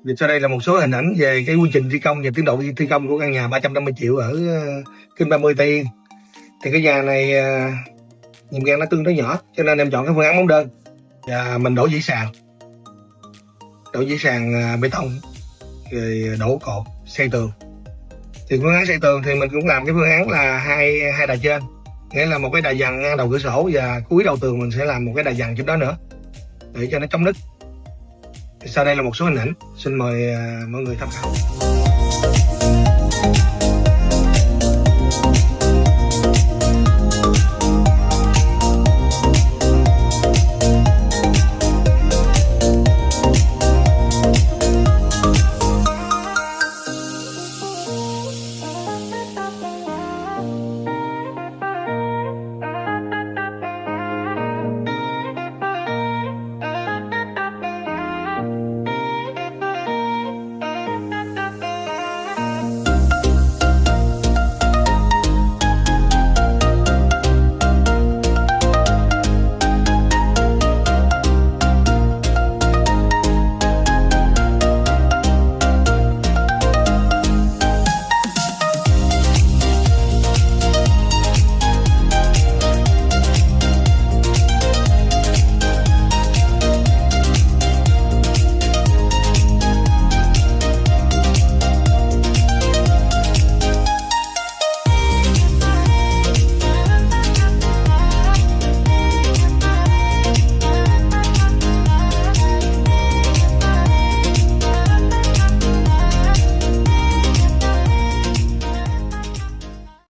Thì sau đây là một số hình ảnh về cái quy trình thi công và tiến độ thi công của căn nhà 350 triệu ở Kinh 30 Tây Yên. Thì cái nhà này nhìn gan nó tương đối nhỏ cho nên em chọn cái phương án móng đơn và mình đổ dãy sàn bê tông rồi đổ cột xây tường. Thì phương án xây tường thì mình cũng làm cái phương án là hai đà trên, nghĩa là một cái đà dằn ngang đầu cửa sổ và cuối đầu tường mình sẽ làm một cái đà dằn trên đó nữa để cho nó chống nứt. Thì sau đây là một số hình ảnh, xin mời mọi người tham khảo.